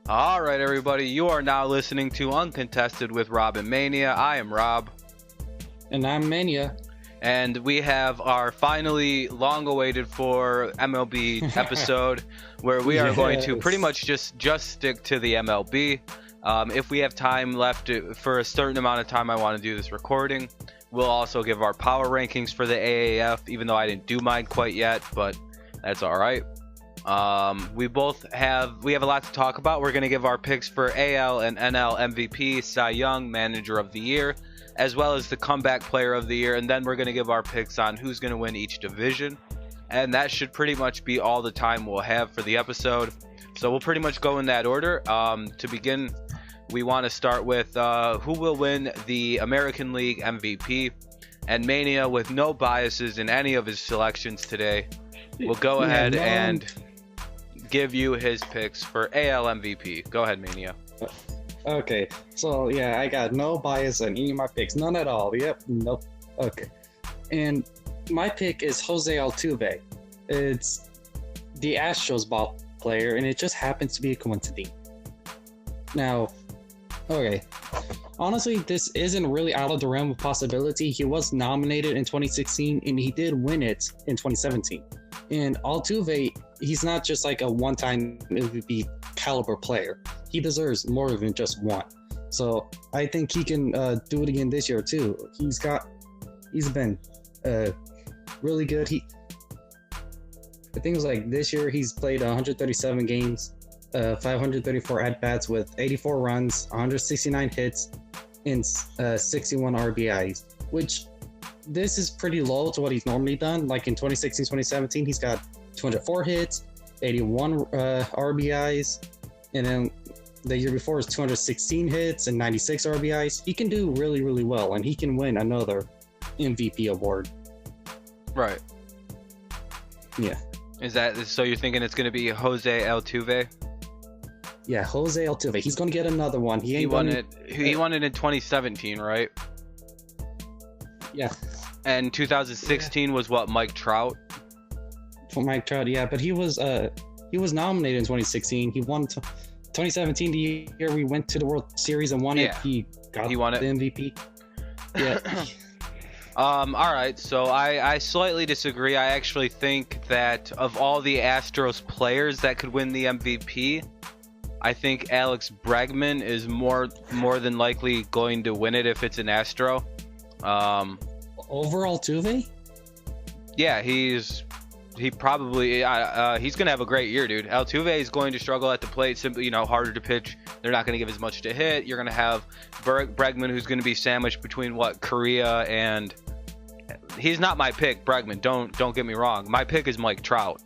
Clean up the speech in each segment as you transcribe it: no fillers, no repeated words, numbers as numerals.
All right, everybody, you are now listening to Uncontested with Rob and Mania. I am Rob. And I'm Mania. And we have our finally long-awaited for MLB episode where we are going to pretty much just stick to the MLB. If we have time left for a certain amount of time I want to do this recording, we'll also give our power rankings for the AAF, even though I didn't do mine quite yet, but that's all right. We have a lot to talk about. We're going to give our picks for AL and NL MVP, Cy Young, Manager of the Year, as well as the Comeback Player of the Year, and then we're going to give our picks on who's going to win each division. And that should pretty much be all the time we'll have for the episode. So we'll pretty much go in that order. To begin, we want to start with who will win the American League MVP. And Mania, with no biases in any of his selections today, will go ahead and give you his picks for AL MVP. Go ahead, Mania. Okay, so yeah, I got no bias on any of my picks, none at all. Yep, nope. Okay, and my pick is Jose Altuve. It's the Astros ball player, and it just happens to be a coincidence. Now, okay, honestly, this isn't really out of the realm of possibility. He was nominated in 2016, and he did win it in 2017. And Altuve, he's not just like a one-time MVP caliber player. He deserves more than just one. So I think he can do it again this year too. He's been really good. I think it was like this year he's played 137 games, 534 at-bats with 84 runs, 169 hits, and 61 RBIs, which this is pretty low to what he's normally done. Like in 2016, 2017, he's got 204 hits, 81 RBIs, and then the year before is 216 hits and 96 RBIs. He can do really, really well, and he can win another MVP award. Right. Yeah. Is that so? You're thinking it's going to be Jose Altuve? Yeah, Jose Altuve. He's going to get another one. He won it in 2017, right? Yeah. And 2016 was what, Mike Trout? For Mike Trout, yeah, but he was nominated in 2016. He won 2017, the year we went to the World Series and won it. He won it. The MVP. Yeah. All right, so I slightly disagree. I actually think that of all the Astros players that could win the MVP, I think Alex Bregman is more than likely going to win it if it's an Astro. Over Altuve? Yeah, he's gonna have a great year, dude. Altuve is going to struggle at the plate, simply, harder to pitch. They're not going to give as much to hit. You're going to have Bregman, who's going to be sandwiched between Korea and. He's not my pick, Bregman. Don't get me wrong. My pick is Mike Trout.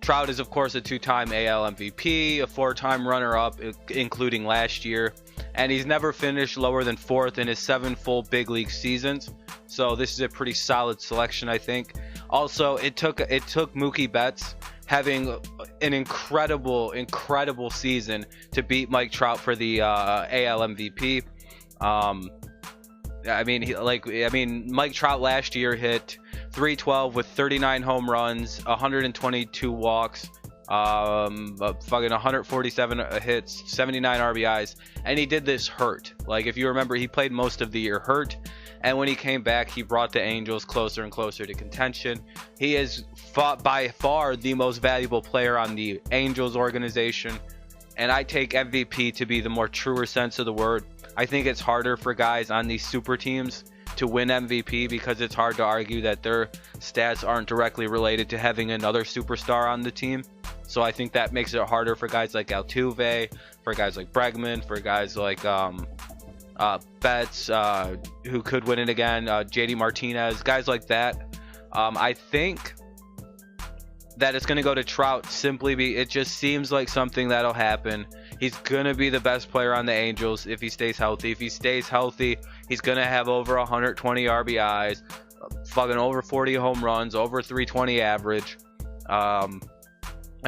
Trout is, of course, a 2-time AL MVP, a 4-time runner-up, including last year, and he's never finished lower than 4th in his 7 full big league seasons. So this is a pretty solid selection, I think. Also, it took Mookie Betts having an incredible season to beat Mike Trout for the AL MVP. Mike Trout last year hit .312 with 39 home runs, 122 walks, fucking 147 hits, 79 RBIs, and he did this hurt. Like, if you remember, he played most of the year hurt, and when he came back, he brought the Angels closer and closer to contention. He is by far the most valuable player on the Angels organization, and I take MVP to be the more truer sense of the word. I think it's harder for guys on these super teams to win MVP because it's hard to argue that their stats aren't directly related to having another superstar on the team. So I think that makes it harder for guys like Altuve, for guys like Bregman, for guys like Betts, who could win it again, JD Martinez, guys like that. I think that it's going to go to Trout simply it just seems like something that'll happen. He's going to be the best player on the Angels if he stays healthy. If he stays healthy, he's going to have over 120 RBIs, fucking over 40 home runs, over 320 average. I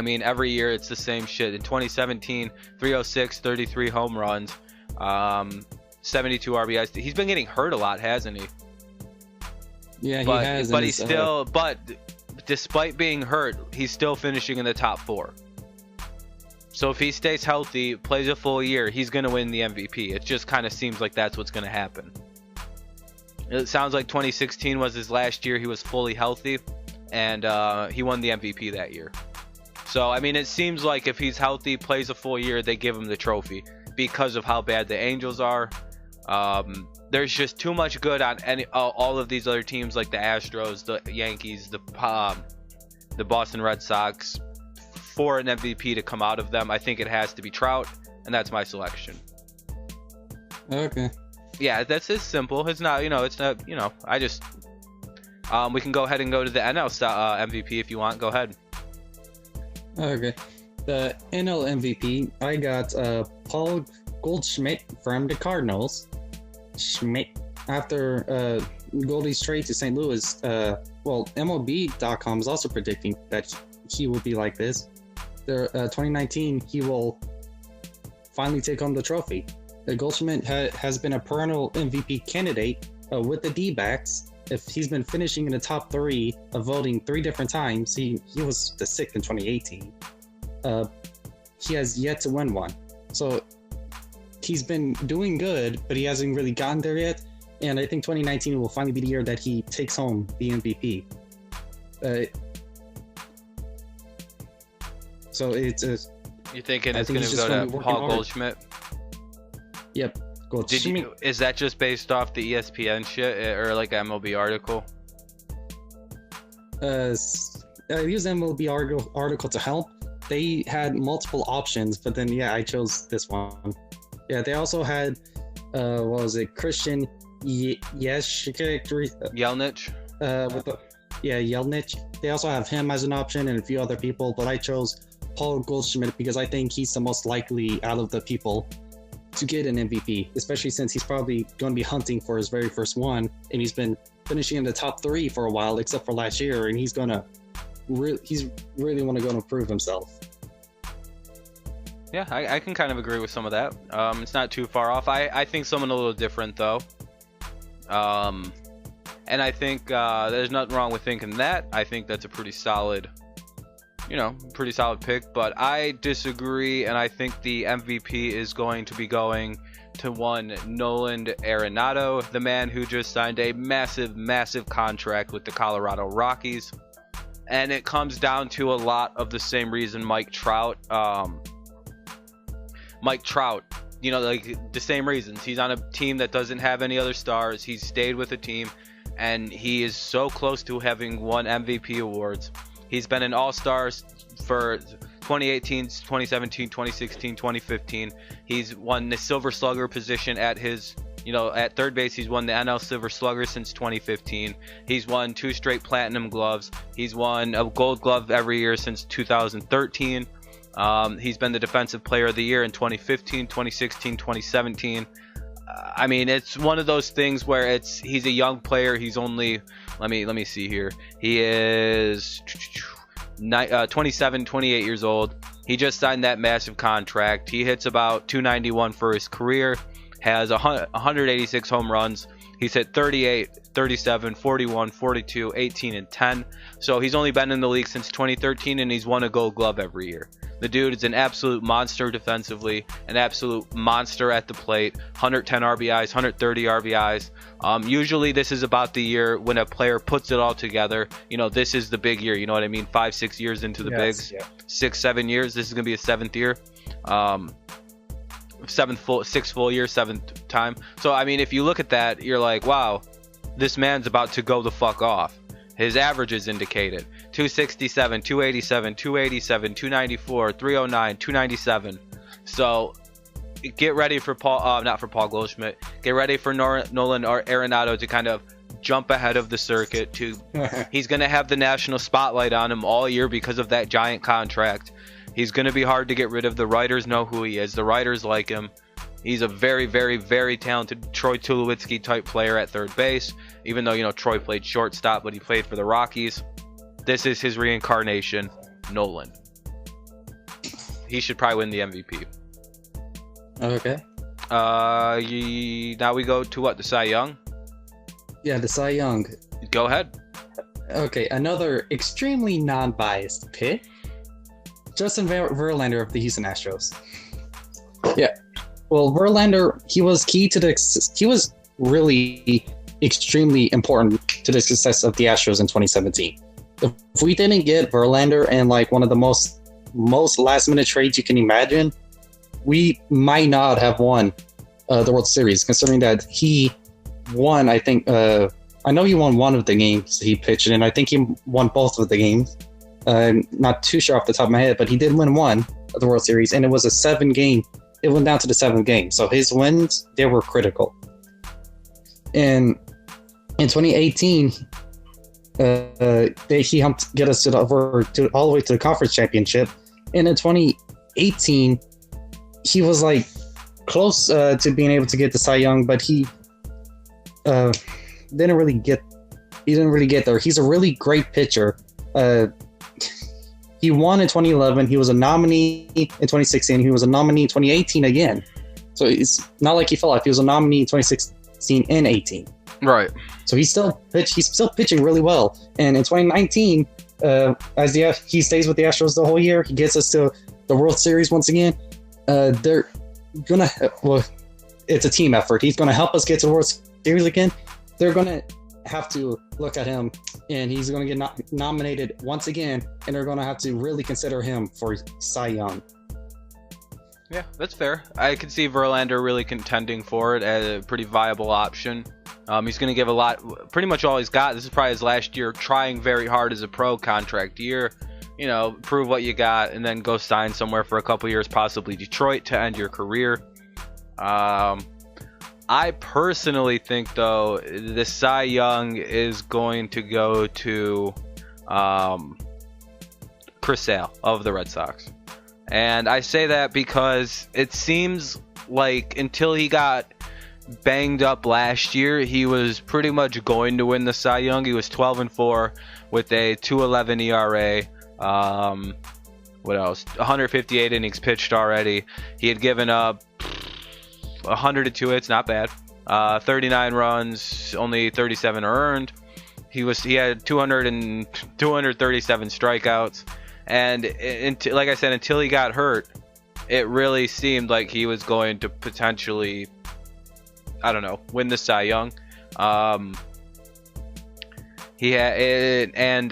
mean, every year it's the same shit. In 2017, 306, 33 home runs, 72 RBIs. He's been getting hurt a lot, hasn't he? Yeah, he has. But he's still, but despite being hurt, he's still finishing in the top 4. So if he stays healthy, plays a full year, he's going to win the MVP. It just kind of seems like that's what's going to happen. It sounds like 2016 was his last year he was fully healthy, and he won the MVP that year. So, I mean, it seems like if he's healthy, plays a full year, they give him the trophy because of how bad the Angels are. There's just too much good on all of these other teams, like the Astros, the Yankees, the Boston Red Sox. For an MVP to come out of them, I think it has to be Trout, and that's my selection. Okay. Yeah, that's as simple. It's not, it's not, I just, we can go ahead and go to the NL MVP if you want. Go ahead. Okay. The NL MVP, I got Paul Goldschmidt from the Cardinals. Schmidt, after Goldie's trade to St. Louis, MLB.com is also predicting that he will be like this. 2019, he will finally take home the trophy. Goldschmidt has been a perennial MVP candidate with the D-backs. If he's been finishing in the top 3 of voting 3 different times, he was the 6th in 2018. He has yet to win one. So he's been doing good, but he hasn't really gotten there yet. And I think 2019 will finally be the year that he takes home the MVP. So it's you thinking it's going to go to Paul Goldschmidt? Yep, Goldschmidt. Is that just based off the ESPN shit or like an MLB article? I used MLB article to help. They had multiple options, but then I chose this one. Yeah, they also had what was it, Christian Yelich? Yelich. They also have him as an option and a few other people, but I chose Paul Goldschmidt because I think he's the most likely out of the people to get an MVP, especially since he's probably going to be hunting for his very first one, and he's been finishing in the top 3 for a while, except for last year, and he's really want to go and prove himself. Yeah, I can kind of agree with some of that. It's not too far off. I think someone a little different though. And I think there's nothing wrong with thinking that. I think that's a pretty solid pick, but I disagree, and I think the MVP is going to be going to one Nolan Arenado, the man who just signed a massive contract with the Colorado Rockies. And it comes down to a lot of the same reason Mike Trout, like the same reasons. He's on a team that doesn't have any other stars. He's stayed with a team, and he is so close to having won MVP awards. He's been an all-star for 2018, 2017, 2016, 2015. He's won the Silver Slugger position at at third base. He's won the NL Silver Slugger since 2015. He's won 2 straight platinum gloves. He's won a gold glove every year since 2013. He's been the defensive player of the year in 2015, 2016, 2017. I mean, it's one of those things where he's a young player. He's only, let me see here. He is 27, 28 years old. He just signed that massive contract. He hits about 291 for his career, has 186 home runs, He's hit 38, 37, 41, 42, 18, and 10. So he's only been in the league since 2013, and he's won a Gold Glove every year. The dude is an absolute monster defensively, an absolute monster at the plate. 110 RBIs, 130 RBIs. Usually this is about the year when a player puts it all together. You know, this is the big year. You know what I mean? 5-6 years into the bigs. Yeah. 6-7 years. This is gonna be a 7th year. 6 full years, 7th time. So I mean, if you look at that, you're like, wow, this man's about to go the fuck off. His average is indicated: 267, 287, 287, 294, 309, 297. So get ready for not for Paul Goldschmidt. Get ready for Nolan or Arenado to kind of jump ahead of the circuit. He's going to have the national spotlight on him all year because of that giant contract. He's going to be hard to get rid of. The writers know who he is. The writers like him. He's a very, very, very talented Troy Tulowitzki type player at third base. Even though, you know, Troy played shortstop, but he played for the Rockies. This is his reincarnation, Nolan. He should probably win the MVP. Okay. Now we go to what? The Cy Young? Yeah, the Cy Young. Go ahead. Okay, another extremely non-biased pick. Justin Verlander of the Houston Astros. Yeah. Well, Verlander, he was really extremely important to the success of the Astros in 2017. If we didn't get Verlander and like one of the most last-minute trades you can imagine, we might not have won the World Series, considering that he won, I think, I know he won one of the games he pitched in. I think he won both of the games. Not too sure off the top of my head, but he did win one of the World Series, and it was a 7-game. It went down to the 7th game. So his wins, they were critical. And in 2018, he helped get us all the way to the conference championship. And in 2018, he was like close to being able to get the Cy Young, but he didn't really get there. He's a really great pitcher. He won in 2011. He was a nominee in 2016. He was a nominee in 2018 again. So it's not like he fell off. He was a nominee in 2016 and 18. Right. So he's still pitching really well. And in 2019, he stays with the Astros the whole year. He gets us to the World Series once again. They're gonna it's a team effort. He's gonna help us get to the World Series again. They're gonna have to look at him, and he's going to get nominated once again, and they're going to have to really consider him for Cy Young. Yeah, that's fair. I can see Verlander really contending for it as a pretty viable option. He's going to give pretty much all he's got. This is probably his last year trying very hard as a pro contract year. You know, prove what you got, and then go sign somewhere for a couple years, possibly Detroit, to end your career. I personally think, though, the Cy Young is going to go to Chris Sale of the Red Sox. And I say that because it seems like until he got banged up last year, he was pretty much going to win the Cy Young. He was 12-4 with a 2.11 ERA. What else? 158 innings pitched already. He had given up 102 hits, not bad. 39 runs, only 37 earned. He had 237 strikeouts, and like I said, until he got hurt, it really seemed like he was going to potentially, I don't know, win the Cy Young. And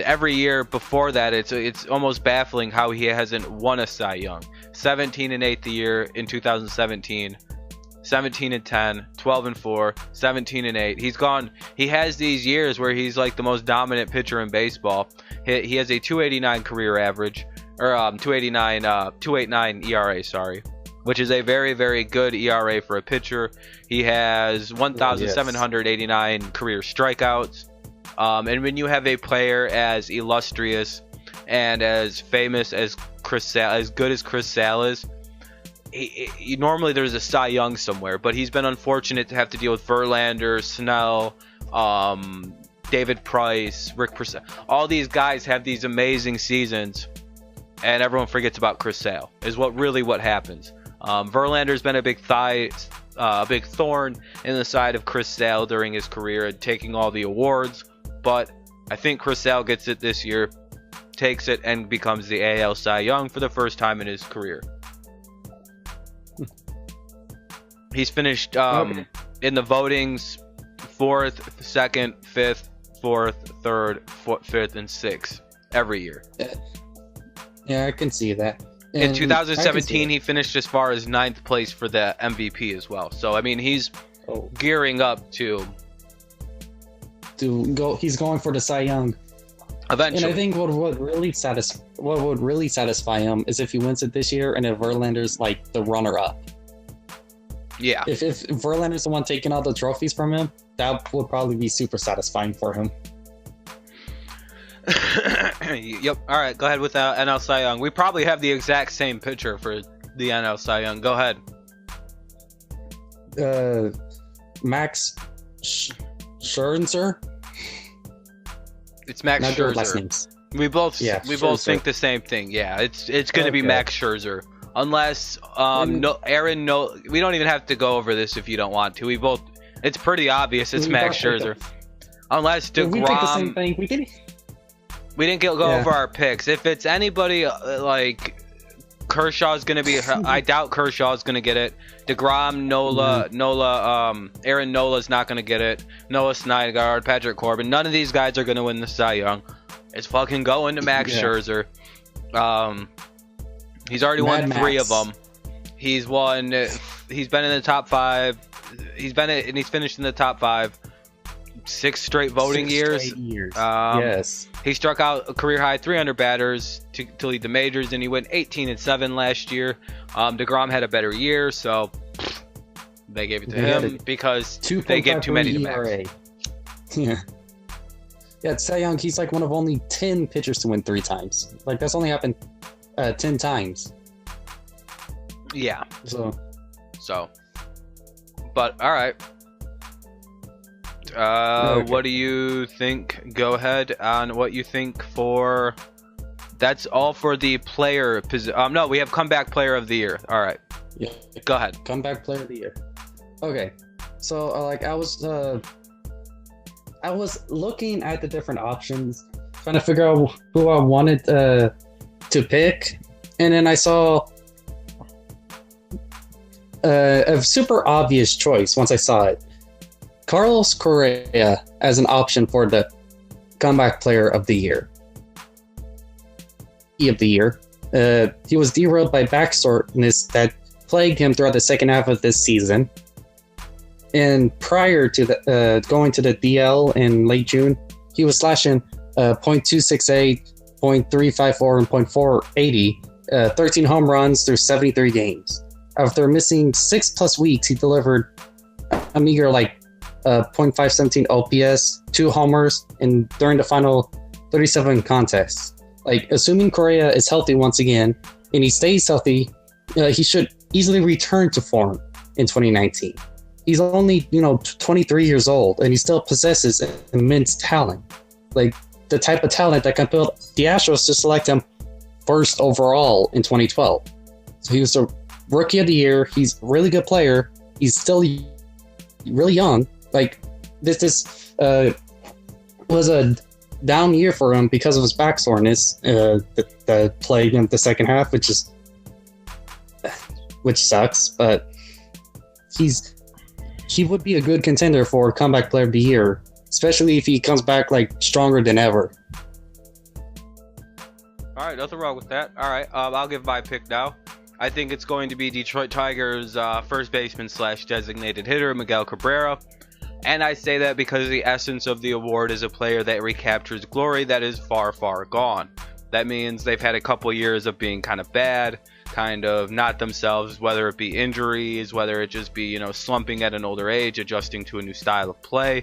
every year before that, it's almost baffling how he hasn't won a Cy Young. 17-8 the year in 2017. 17-10, 12-4, 17-8. He has these years where he's like the most dominant pitcher in baseball. He has a 289 career average, or 289 ERA, sorry, which is a very, very good ERA for a pitcher. He has 1,789 career strikeouts. And when you have a player as illustrious and as famous as Chris Sale, as good as Chris Sale is, normally there's a Cy Young somewhere, but he's been unfortunate to have to deal with Verlander, Snell, David Price, Rick Porcello. All these guys have these amazing seasons, and everyone forgets about Chris Sale, is what happens. Verlander's been a big a big thorn in the side of Chris Sale during his career and taking all the awards. But I think Chris Sale gets it this year, takes it, and becomes the AL Cy Young for the first time in his career. He's finished in the votings 4th, 2nd, 5th, 4th, 3rd, 5th, and 6th every year. Yeah, I can see that. In 2017, he finished as far as 9th place for the MVP as well. So, I mean, he's gearing up to go. He's going for the Cy Young. Eventually. And I think what would really satisfy him is if he wins it this year and if Verlander's like the runner-up. Yeah. If Verlander's the one taking all the trophies from him, that would probably be super satisfying for him. Yep. All right. Go ahead with NL Cy Young. We probably have the exact same pitcher for the NL Cy Young. Go ahead. Max Scherzer. It's Max Not Scherzer. Last names. We both think the same thing. Yeah. It's going to be Max Scherzer. Unless Aaron we don't even have to go over this if you don't want to. It's pretty obvious it's Max Scherzer. Unless DeGrom. We think the same thing. We didn't go over our picks. If it's anybody like Kershaw's gonna be, I doubt Kershaw's gonna get it. DeGrom, Aaron Nola's not gonna get it. Noah Syndergaard, Patrick Corbin, none of these guys are gonna win the Cy Young. It's fucking going to Max Scherzer. He's already won 3 of them. He's won. He's been in the top 5. He's finished in the top 5. 6 straight voting years. Yes. He struck out a career high 300 batters to lead the majors, and he went 18-7 last year. DeGrom had a better year, so they gave it to him because they gave too many to Max. Yeah, Cy Young, he's like one of only 10 pitchers to win 3 times. Like, that's only happened 10 times. Yeah. So. But, all right. Okay. What do you think? Go ahead on what you think for. That's all for the player position. No, we have comeback player of the year. All right. Yeah. Go ahead. Comeback player of the year. Okay. So I was looking at the different options, trying to figure out who I wanted to pick, and then I saw a super obvious choice once I saw it. Carlos Correa as an option for the comeback player of the year. He was derailed by back soreness that plagued him throughout the second half of this season. And prior to going to the DL in late June, he was slashing .268, .354, and .480, 13 home runs through 73 games. After missing 6+ weeks, he delivered a meager .517 OPS, 2 homers, and during the final 37 contests. Like, assuming Correa is healthy once again, and he stays healthy, he should easily return to form in 2019. He's only, 23 years old, and he still possesses immense talent. Like, the type of talent that can build the Astros to select him first overall in 2012. So he was a rookie of the year. He's a really good player. He's still really young. Like, this was a down year for him because of his back soreness that plagued him the second half, which sucks. But he would be a good contender for comeback player of the year, especially if he comes back stronger than ever. All right, nothing wrong with that. All right, I'll give my pick now. I think it's going to be Detroit Tigers first baseman / designated hitter Miguel Cabrera. And I say that because the essence of the award is a player that recaptures glory that is far, far gone. That means they've had a couple years of being kind of bad, kind of not themselves, whether it be injuries, whether it just be, slumping at an older age, adjusting to a new style of play.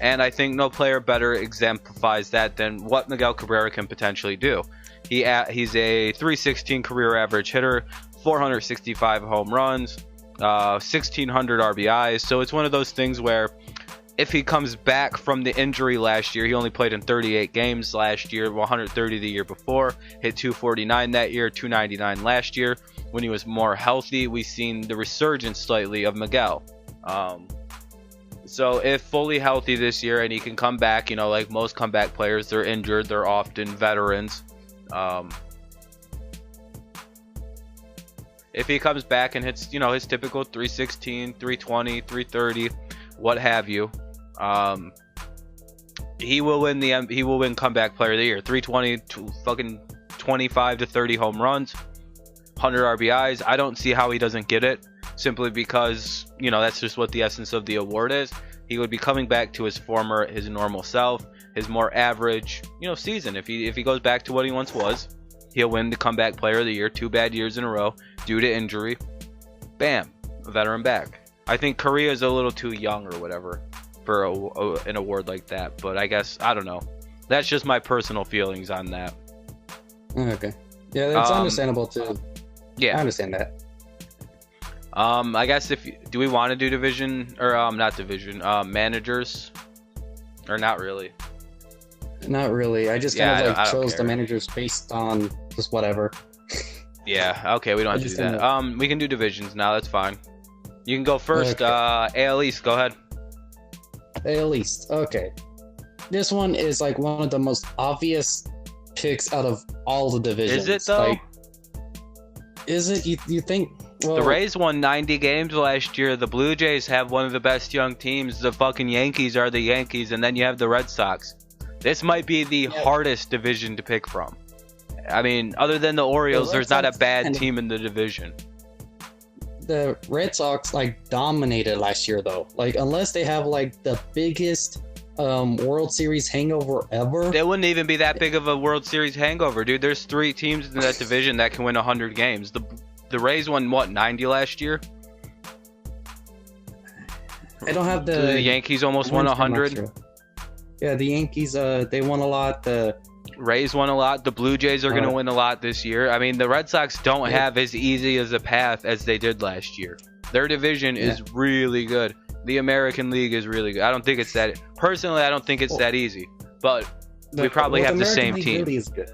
And I think no player better exemplifies that than what Miguel Cabrera can potentially do. He's a .316 career average hitter, 465 home runs, 1,600 RBIs. So it's one of those things where if he comes back from the injury last year, he only played in 38 games last year, 130 the year before, hit 249 that year, 299 last year. When he was more healthy, we've seen the resurgence slightly of Miguel. So if fully healthy this year and he can come back, you know, like most comeback players, they're injured, they're often veterans. If he comes back and hits, you know, his typical 316, 320, 330, what have you, he will win comeback player of the year. 320 to fucking 25 to 30 home runs, 100 RBIs. I don't see how he doesn't get it, simply because, you know, that's just what the essence of the award is. He would be coming back to his normal self, his more average, you know, season. If he goes back to what he once was, he'll win the comeback player of the year 2 bad years in a row due to injury. Bam, a veteran back. I think Korea is a little too young or whatever for an award like that, but I guess, I don't know. That's just my personal feelings on that. Okay. Yeah, that's understandable too. Yeah, I understand that. I guess do we want to do division or not division, managers, or not really? Not really. I just kind of like chose the managers based on just whatever. Yeah. Okay. We don't have to do that. We can do divisions now. That's fine. You can go first. Okay. AL East. Go ahead. AL East. Okay. This one is like one of the most obvious picks out of all the divisions. Is it though? Like, is it? You think? Well, the Rays won 90 games last year. The Blue Jays have one of the best young teams. The fucking Yankees are the Yankees, and then you have the Red Sox. This might be the hardest division to pick from. I mean, other than the Orioles, there's not a bad team in the division. The Red Sox like dominated last year, though. Like, unless they have like the biggest World Series hangover ever, they wouldn't even be that big of a World Series hangover, dude. There's 3 teams in that division that can win 100 games. The Rays won what, 90 last year? I don't have the Yankees almost won 100. Yeah, the Yankees, they won a lot. The Rays won a lot. The Blue Jays are going to win a lot this year. I mean, the Red Sox don't have as easy as a path as they did last year. Their division is really good. The American League is really good. I don't think it's that... Personally, I don't think it's that easy. But we probably have the same team. Really is good.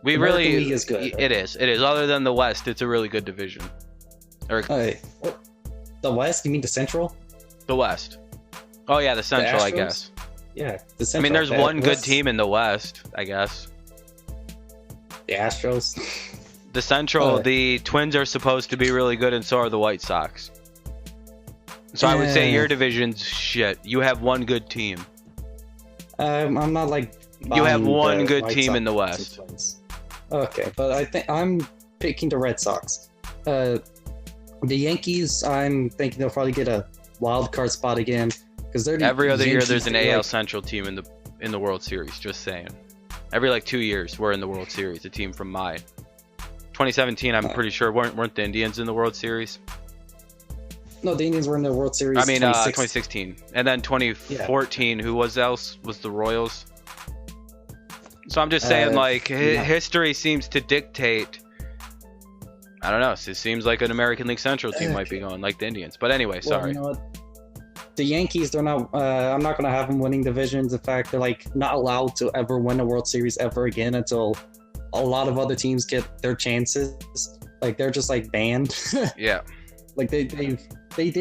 We American really... League is good. It is. It is. Other than the West, it's a really good division. The West? You mean the Central? The West. Oh, yeah, the Central, I guess. Yeah, the Central. I mean, there's one good team in the West, I guess. The Astros. The Central, the Twins are supposed to be really good, and so are the White Sox. So I would say your division's shit. You have one good team. I'm not like... You have one good team in the West. Okay, but I think I'm picking the Red Sox. The Yankees, I'm thinking they'll probably get a wild card spot again. Every other year there's an AL Central team in the World Series, just saying. Every like 2 years we're in the World Series, a team from mine. 2017 I'm pretty sure weren't the Indians in the World Series? No, the Indians were in the World Series. I mean 2016. And then 2014 who else was the Royals? So I'm just saying history seems to dictate. I don't know, it seems like an American League Central team might be going like the Indians. But anyway, sorry. You know what? The Yankees, they're not. I'm not gonna have them winning divisions. In fact, they're like not allowed to ever win a World Series ever again until a lot of other teams get their chances. Like they're just like banned. Yeah. Like they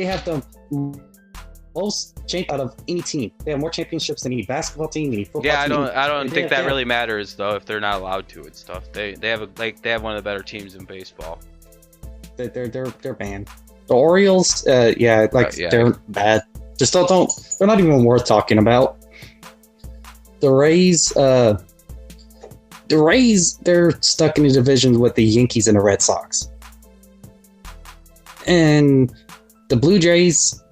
have the most champ out of any team. They have more championships than any basketball team, any football team. Yeah, I don't think that really matters though if they're not allowed to and stuff. They have one of the better teams in baseball. They're banned. The Orioles, they're bad. Just don't. They're not even worth talking about. The Rays, they're stuck in a division with the Yankees and the Red Sox. And the Blue Jays,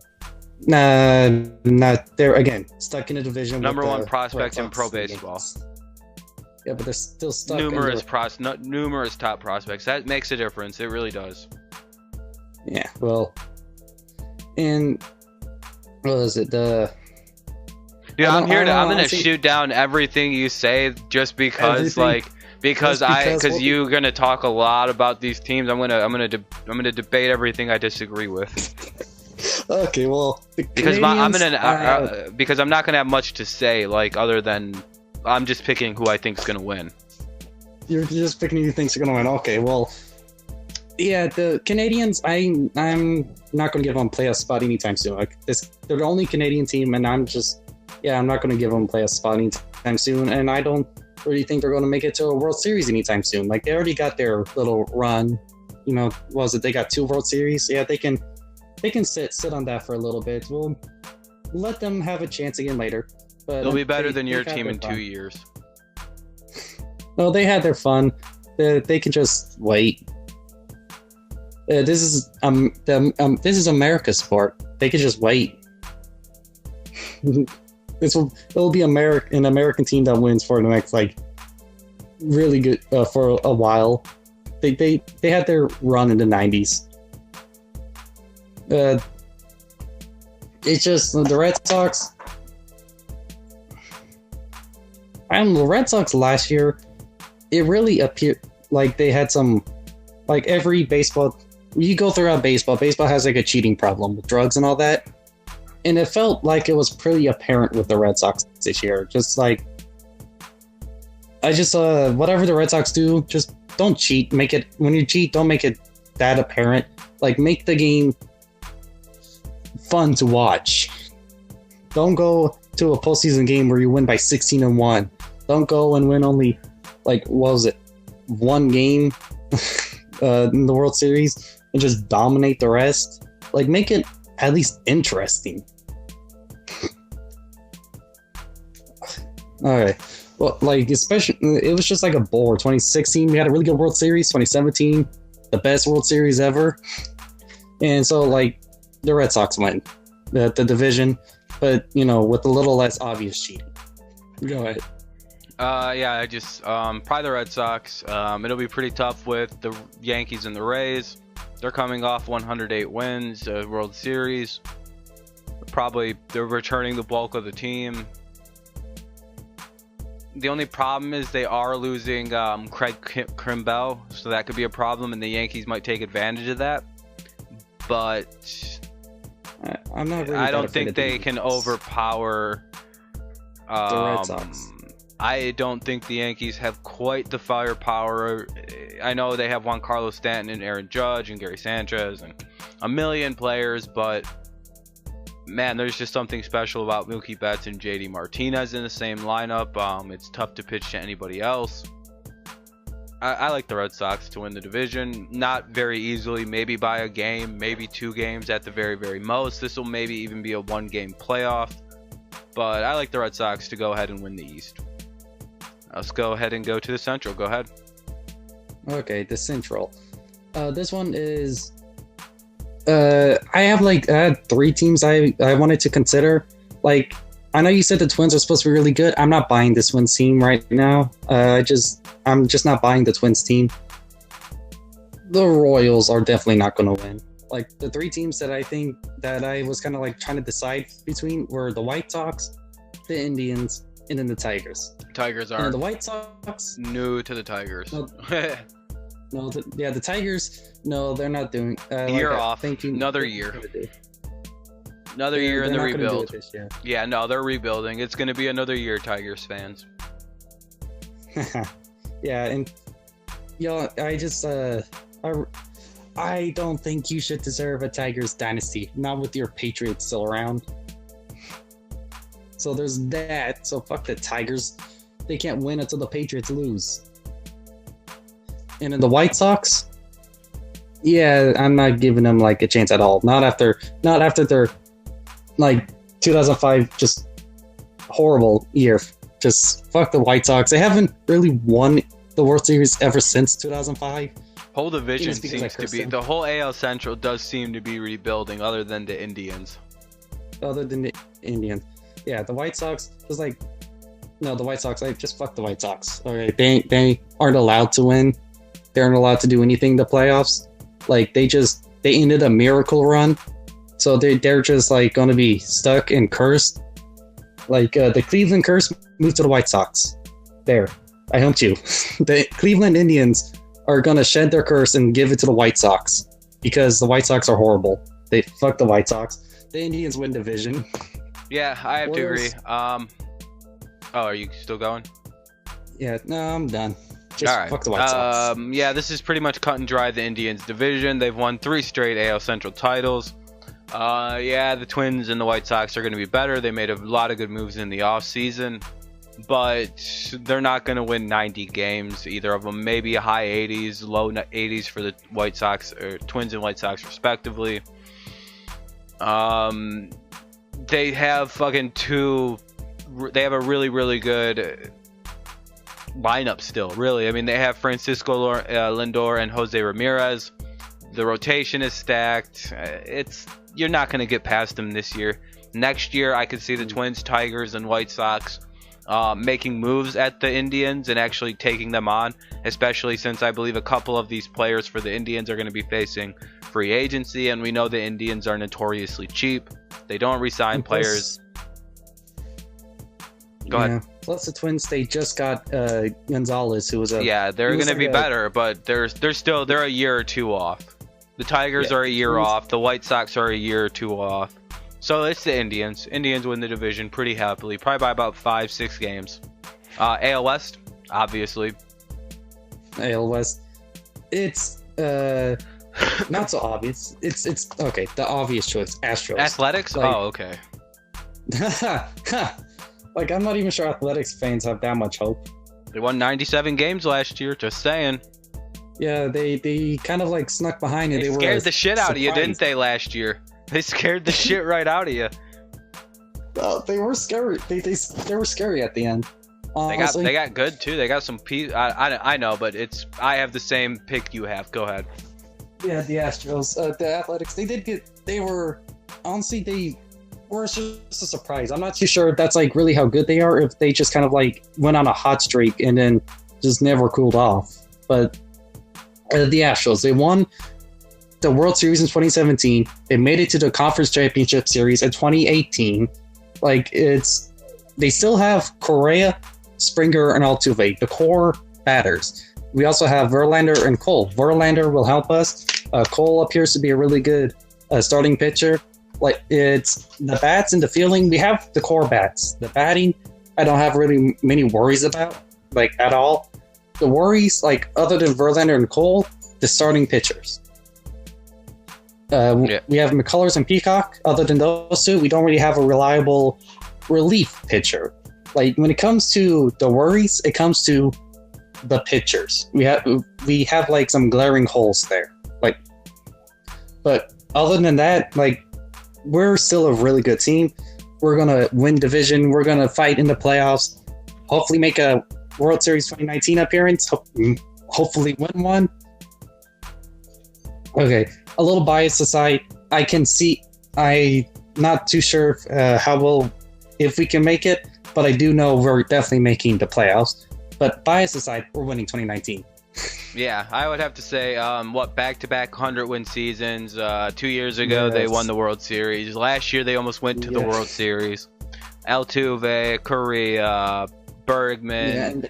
they're again stuck in a division. Number with one the prospect in pro baseball. Yeah, but they're still stuck. Numerous top prospects. That makes a difference. It really does. Yeah, well, and what is it? Dude, I'm gonna shoot down everything you say just because, because you're gonna talk a lot about these teams. I'm gonna debate everything I disagree with. Okay, well, because because I'm not gonna have much to say, like, other than I'm just picking who I think is gonna win. You're just picking who you think's gonna win. Okay, well, yeah, the Canadians. I'm not gonna give them a playoff spot anytime soon. Like they're the only Canadian team, and I'm not gonna give them a playoff spot anytime soon. And I don't really think they're gonna make it to a World Series anytime soon. Like they already got their little run. You know, they got 2 World Series? Yeah, they can sit on that for a little bit. We'll let them have a chance again later. But they'll be better than your team in 2 years. No, they had their fun. They can just wait. This is America's sport. They can just wait. It'll be an American team that wins for the next really good for a while. They had their run in the 90s. It's just the Red Sox. The Red Sox last year, it really appeared like they had some, every baseball. You go throughout baseball has a cheating problem with drugs and all that, and it felt like it was pretty apparent with the Red Sox this year. Just whatever the Red Sox do, just don't cheat. When you cheat, don't make it that apparent. Make the game fun to watch. Don't go to a postseason game where you win by 16-1. Don't go and win only what was it, 1 game in the World Series and just dominate the rest. Make it at least interesting. All right. Well, especially it was just a bore. 2016 we had a really good World Series. 2017 the best World Series ever. And so the Red Sox win the division, but with a little less obvious cheating. Go ahead. Yeah, I just probably the Red Sox. It'll be pretty tough with the Yankees and the Rays. They're coming off 108 wins, World Series. They're returning the bulk of the team. The only problem is they are losing Craig Kimbrel, so that could be a problem, and the Yankees might take advantage of that. But I'm not. Really I don't think they can overpower the Red Sox. I don't think the Yankees have quite the firepower. I know they have Juan Carlos Stanton and Aaron Judge and Gary Sanchez and a million players, but man, there's just something special about Mookie Betts and JD Martinez in the same lineup. It's tough to pitch to anybody else. I like the Red Sox to win the division. Not very easily, maybe by a game, maybe 2 games at the very, very most. This will maybe even be a 1-game playoff. But I like the Red Sox to go ahead and win the East. Let's go ahead and go to the Central. Go ahead. Okay, the Central. This one is... I had 3 teams I wanted to consider. I know you said the Twins are supposed to be really good. I'm not buying this Twins team right now. I'm just not buying the Twins team. The Royals are definitely not going to win. The 3 teams that I think that I was kind of trying to decide between were the White Sox, the Indians, and then the Tigers. Tigers are the White Sox. New to the Tigers. The Tigers. No, they're not doing. Year off. Another year. Another year in the rebuild. Yeah, no, they're rebuilding. It's going to be another year, Tigers fans. Yeah, and I don't think you should deserve a Tigers dynasty. Not with your Patriots still around. So there's that. So fuck the Tigers. They can't win until the Patriots lose. And in the White Sox, yeah, I'm not giving them a chance at all. Not after their 2005 just horrible year. Just fuck the White Sox. They haven't really won the World Series ever since 2005. Whole division seems to be, the whole AL Central does seem to be rebuilding, other than the Indians. Other than the Indians. Yeah, the White Sox was no, the White Sox, just fuck the White Sox. Alright, they aren't allowed to win. They aren't allowed to do anything in the playoffs. They ended a miracle run. So they're just going to be stuck and cursed. The Cleveland curse moved to the White Sox. There. I helped you. The Cleveland Indians are going to shed their curse and give it to the White Sox. Because the White Sox are horrible. They fuck the White Sox. The Indians win division. Yeah, I have to agree. Oh, are you still going? Yeah, no, I'm done. Just all right. Fuck the White Sox. Yeah, this is pretty much cut and dry. The Indians division. They've won 3 straight AL Central titles. Yeah, the Twins and the White Sox are going to be better. They made a lot of good moves in the offseason, but they're not going to win 90 games, either of them. Maybe a high 80s, low 80s for the White Sox, or Twins and White Sox respectively. They have they have a really, really good lineup still, really. I mean, they have Francisco Lindor and Jose Ramirez. The rotation is stacked. You're not going to get past them this year. Next year, I could see the Twins, Tigers, and White Sox making moves at the Indians and actually taking them on, especially since I believe a couple of these players for the Indians are going to be facing free agency, and we know the Indians are notoriously cheap. They don't re-sign players. Go ahead. Plus the Twins, they just got Gonzalez, who was a... Yeah, they're going to be better, but they're a year or two off. The Tigers are a year off. The White Sox are a year or two off. So it's the Indians. Indians win the division pretty happily, probably by about 5-6 games. AL West, obviously. AL West, it's not so obvious. It's okay. The obvious choice, Astros. Athletics? Like, oh, okay. Like, I'm not even sure Athletics fans have that much hope. They won 97 games last year. Just saying. Yeah, they kind of like snuck behind it. They scared the shit out of you, didn't they, last year? They scared the shit right out of you. Well, they were scary. They were scary at the end. They got good too. They got some I know, but I have the same pick you have. Go ahead. Yeah, the Astros, the Athletics. They were just a surprise. I'm not too sure if that's like really how good they are. If they just kind of like went on a hot streak and then just never cooled off. But the Astros, they won the World Series in 2017. They made it to the Conference Championship Series in 2018. Like, they still have Correa, Springer, and Altuve, the core batters. We also have Verlander and Cole. Verlander will help us. Cole appears to be a really good starting pitcher. Like, it's the bats and the fielding. We have the core bats. The batting, I don't have really many worries about, like, at all. The worries, like, other than Verlander and Cole, the starting pitchers. We have McCullers and Peacock. Other than those two, we don't really have a reliable relief pitcher. Like, when it comes to the worries, it comes to the pitchers. We have like some glaring holes there. Like, but other than that, like, we're still a really good team. We're gonna win division. We're gonna fight in the playoffs. Hopefully, make a World Series 2019 appearance. Hopefully, win one. Okay, a little bias aside, I'm not too sure if we can make it, but I do know we're definitely making the playoffs. But bias aside, we're winning 2019. Yeah, I would have to say, back-to-back 100-win seasons. 2 years ago, They won the World Series. Last year, they almost went to the World Series. Altuve, Correa, Bergman. And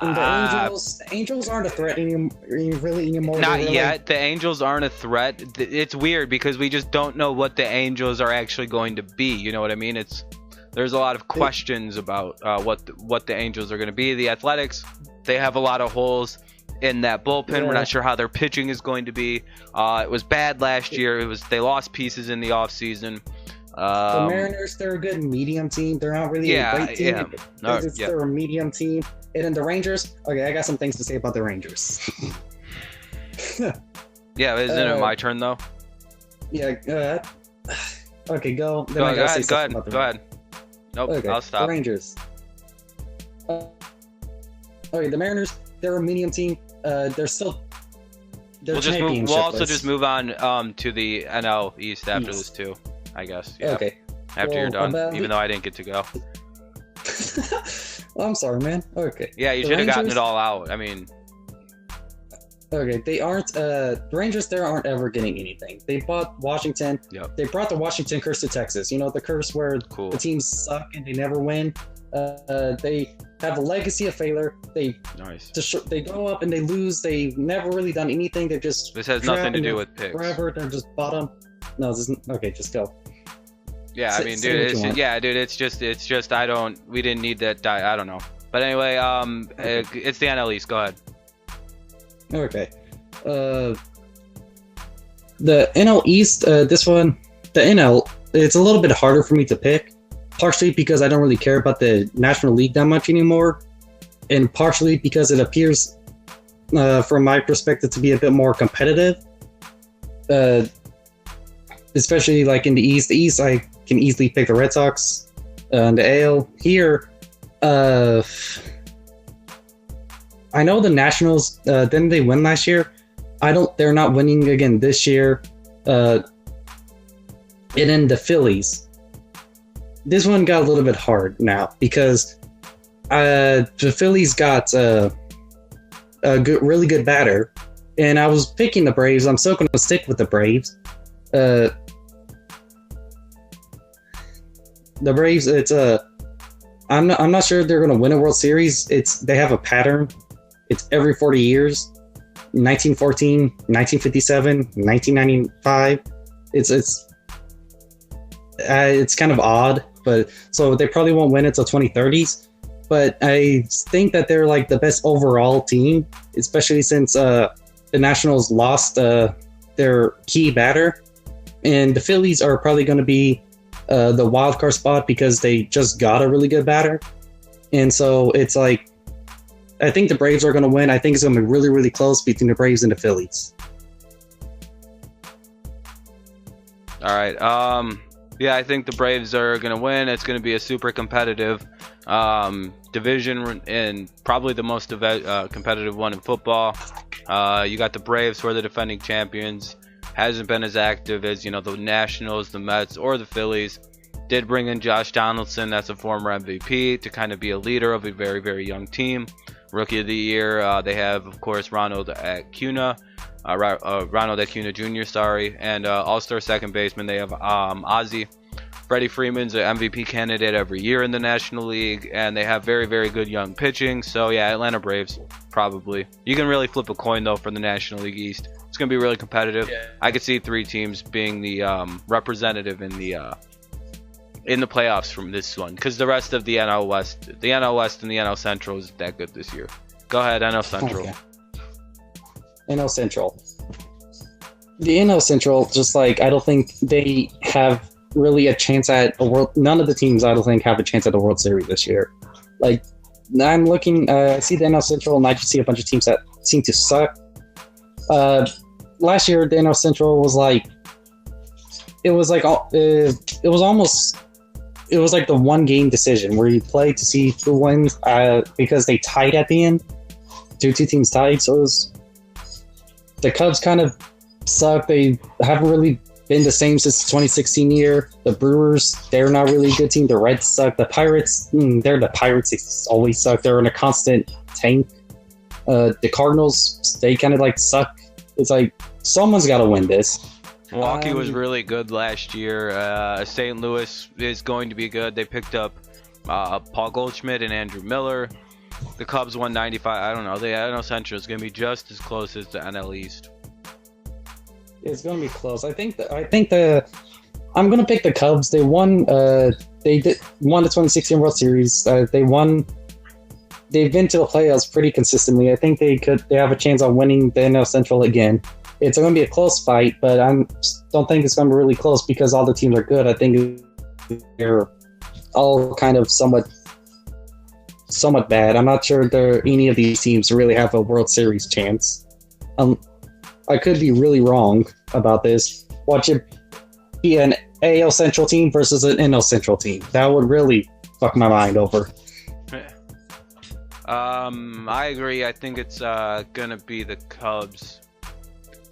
the Angels aren't a threat anymore. Not yet. The Angels aren't a threat. It's weird because we just don't know what the Angels are actually going to be. You know what I mean? There's a lot of questions about what the Angels are going to be. The Athletics, they have a lot of holes in that bullpen. We're not sure how their pitching is going to be. It was bad last year. They lost pieces in the offseason. The Mariners, they're a good medium team. They're not really a great team. They're a medium team. And then the Rangers, okay, I got some things to say about the Rangers. Yeah, isn't it my turn though? Yeah. Okay, go. Go ahead. Nope, okay, I'll stop. The Rangers. Okay, the Mariners, they're a medium team. They're still. We'll also just move on to the NL East after this too, I guess. Yeah. Okay. After you're done, even though I didn't get to go. Well, I'm sorry, man. Okay. Yeah, you should have gotten it all out. I mean. Okay, they aren't. The Rangers there aren't ever getting anything. They bought Washington. Yep. They brought the Washington curse to Texas. You know, the curse where the teams suck and they never win. They have a legacy of failure. They go up and they lose. They've never really done anything. They've just this has nothing to do with picks. Forever, they're just bottom. No, this isn't okay. Just go. Yeah, I mean, dude, it's just we didn't need that. I don't know, but anyway, Okay. it's the NL East. Go ahead. Okay. The NL East. This one, the NL. It's a little bit harder for me to pick, partially because I don't really care about the National League that much anymore, and partially because it appears, from my perspective, to be a bit more competitive. Especially like in the East. The East, I can easily pick the Red Sox. The AL here, I know the Nationals. Didn't they win last year? They're not winning again this year. And then the Phillies. This one got a little bit hard now because the Phillies got a really good batter, and I was picking the Braves. I'm still going to stick with the Braves. The Braves. I'm not sure they're going to win a World Series. They have a pattern. It's every 40 years. 1914, 1957, 1995. It's kind of odd, but so they probably won't win until 2030s. But I think that they're like the best overall team, especially since the Nationals lost their key batter, and the Phillies are probably going to be the wild card spot because they just got a really good batter, and so it's like I think the Braves are going to win. I think it's going to be really, really close between the Braves and the Phillies. All right. Yeah, I think the Braves are going to win. It's going to be a super competitive division and probably the most competitive one in football. You got the Braves, who are the defending champions. Hasn't been as active as, the Nationals, the Mets, or the Phillies. Did bring in Josh Donaldson, that's a former MVP, to kind of be a leader of a very, very young team. Rookie of the Year, they have, of course, Ronald Acuna Jr., and All-Star second baseman, they have Ozzie. Freddie Freeman's an MVP candidate every year in the National League, and they have very, very good young pitching. So, yeah, Atlanta Braves, probably. You can really flip a coin, though, for the National League East. It's going to be really competitive. Yeah. I could see three teams being the representative in the playoffs from this one, because the rest of the NL West and the NL Central isn't that good this year. Go ahead, NL Central. Okay. NL Central. The NL Central, just like, I don't think they have really a chance at a world. None of the teams, I don't think, have a chance at the World Series this year. Like, I'm looking, I see the NL Central, and I just see a bunch of teams that seem to suck. Last year, the NL Central was like, it was like the one game decision where you play to see who wins, because they tied at the end. Two teams tied, so it was, the Cubs kind of suck. They haven't really been the same since the 2016 year. The Brewers, they're not really a good team. The Reds suck. The Pirates, they're the Pirates. They always suck. They're in a constant tank. The Cardinals, they kind of like suck. It's like, someone's got to win this. Milwaukee was really good last year. St. Louis is going to be good. They picked up Paul Goldschmidt and Andrew Miller. The Cubs won 95. I don't know. The NL Central is going to be just as close as the NL East. It's going to be close. I'm going to pick the Cubs. They won. They won the 2016 World Series. They've been to the playoffs pretty consistently. I think they have a chance on winning the NL Central again. It's going to be a close fight, but I don't think it's going to be really close because all the teams are good. I think they're all kind of somewhat bad. I'm not sure any of these teams really have a World Series chance. I could be really wrong about this. Watch it be an AL Central team versus an NL Central team. That would really fuck my mind over. I agree. I think it's going to be the Cubs.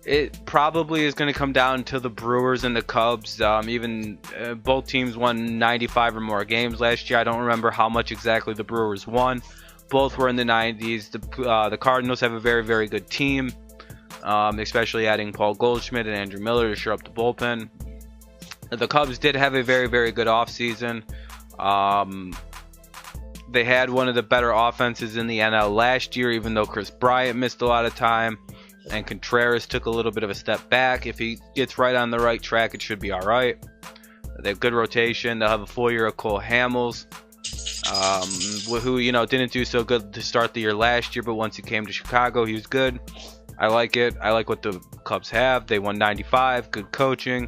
It probably is going to come down to the Brewers and the Cubs. Both teams won 95 or more games last year. I don't remember how much exactly the Brewers won. Both were in the 90s. The Cardinals have a very, very good team, especially adding Paul Goldschmidt and Andrew Miller to shore up the bullpen. The Cubs did have a very, very good offseason. They had one of the better offenses in the NL last year, even though Chris Bryant missed a lot of time. and Contreras took a little bit of a step back. If he gets right on the right track, it should be all right. They have good rotation. They'll have a full year of Cole Hamels, who didn't do so good to start the year last year, but once he came to Chicago, he was good. I like it. I like what the Cubs have. They won 95. Good coaching.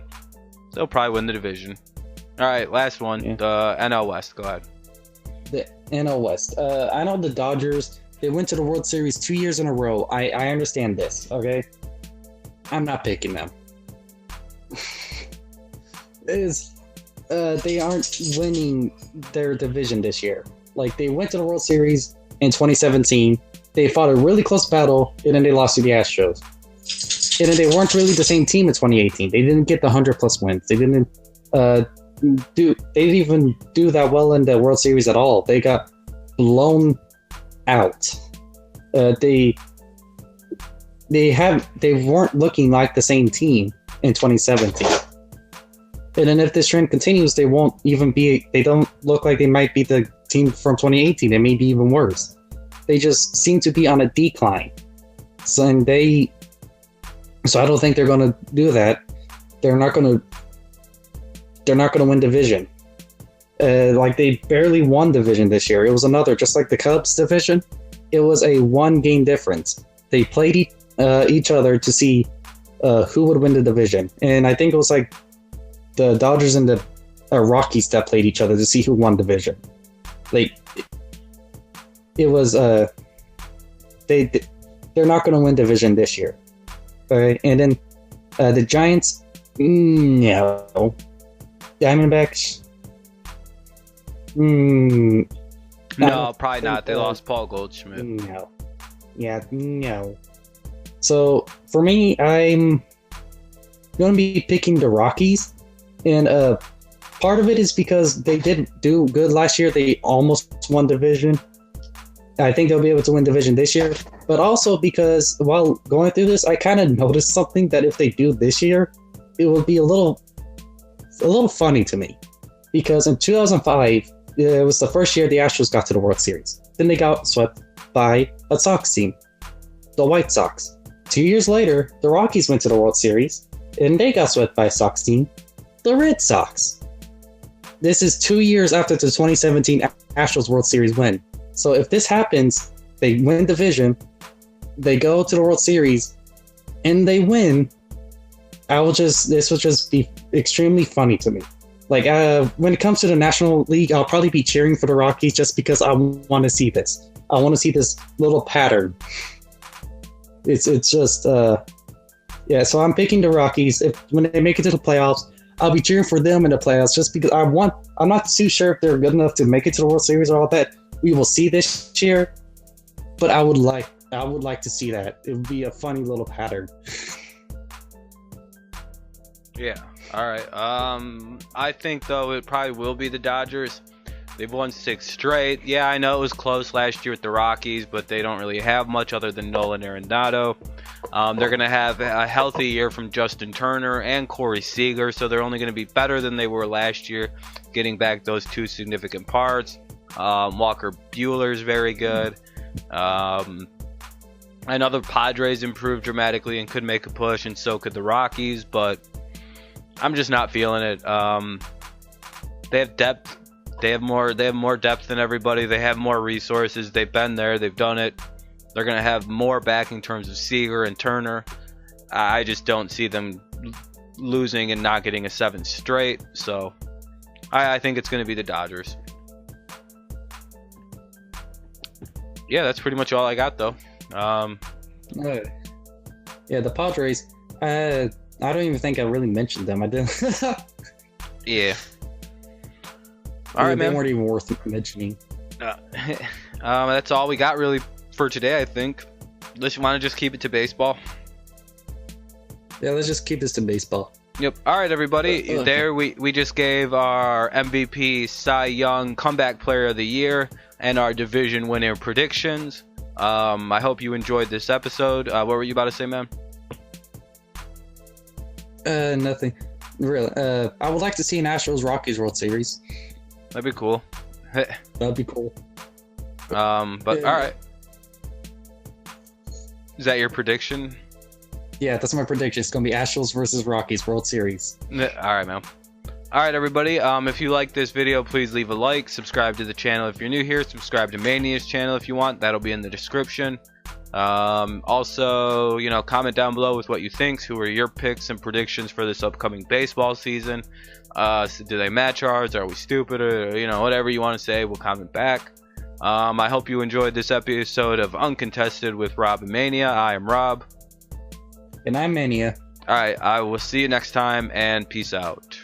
They'll probably win the division. All right, last one. Yeah. The NL West. Go ahead. The NL West. I know the Dodgers. They went to the World Series 2 years in a row. I understand this. Okay, I'm not picking them. They aren't winning their division this year. Like, they went to the World Series in 2017. They fought a really close battle, and then they lost to the Astros. And then they weren't really the same team in 2018. They didn't get the 100+ wins. They didn't even do that well in the World Series at all. They got blown out. They weren't looking like the same team in 2017. And then if this trend continues, they don't look like they might be the team from 2018. They may be even worse. They just seem to be on a decline. So I don't think they're going to do that. They're not going to win division. They barely won division this year. It was just like the Cubs division. It was a 1-game difference. They played each other to see who would win the division. And I think it was like the Dodgers and the Rockies that played each other to see who won division. It was they're not going to win division this year. And then the Giants, no. Diamondbacks, no, probably not. They lost Paul Goldschmidt. No. Yeah, no. So for me, I'm going to be picking the Rockies. And part of it is because they didn't do good last year. They almost won division. I think they'll be able to win division this year. But also because while going through this, I kind of noticed something that if they do this year, it will be a little funny to me. Because in 2005, it was the first year the Astros got to the World Series. Then they got swept by a Sox team, the White Sox. 2 years later, the Rockies went to the World Series, and they got swept by a Sox team, the Red Sox. This is 2 years after the 2017 Astros World Series win. So if this happens, they win division, they go to the World Series, and they win, this would just be extremely funny to me. When it comes to the National League, I'll probably be cheering for the Rockies just because I want to see this. I want to see this little pattern. It's just so I'm picking the Rockies. When they make it to the playoffs, I'll be cheering for them in the playoffs just because I'm not too sure if they're good enough to make it to the World Series or all that. We will see this year, but I would like to see that. It would be a funny little pattern. Yeah. All right. I think though it probably will be the Dodgers. They've won 6 straight. Yeah, I know it was close last year with the Rockies, but they don't really have much other than Nolan Arenado. They're going to have a healthy year from Justin Turner and Corey Seager, so they're only going to be better than they were last year, getting back those 2 significant parts. Walker Buehler's very good. I know the Padres improved dramatically and could make a push, and so could the Rockies, but I'm just not feeling it. They have depth. They have more depth than everybody. They have more resources. They've been there. They've done it. They're going to have more back in terms of Seager and Turner. I just don't see them losing and not getting a 7th straight. So I think it's going to be the Dodgers. Yeah, that's pretty much all I got, though. The Padres. I don't even think I really mentioned them. I didn't. Yeah. All right, man. They weren't even worth mentioning. That's all we got really for today, I think. Unless you want to just keep it to baseball. Yeah, let's just keep this to baseball. Yep. All right, everybody. There we just gave our MVP, Cy Young, Comeback Player of the Year, and our division winner predictions. I hope you enjoyed this episode. What were you about to say, man? Nothing. Really. I would like to see an Astros-Rockies World Series. That'd be cool. That'd be cool. But all right. Is that your prediction? Yeah, that's my prediction. It's gonna be Astros versus Rockies World Series. All right, man. All right, everybody. If you like this video, please leave a like. Subscribe to the channel if you're new here. Subscribe to Mania's channel if you want. That'll be in the description. Also, comment down below with what you think. Who are your picks and predictions for this upcoming baseball season? So do they match ours? Are we stupid? Or whatever you want to say, we'll comment back. I hope you enjoyed this episode of Uncontested with Rob and Mania. I am Rob. And I'm Mania. All right, I will see you next time, and peace out.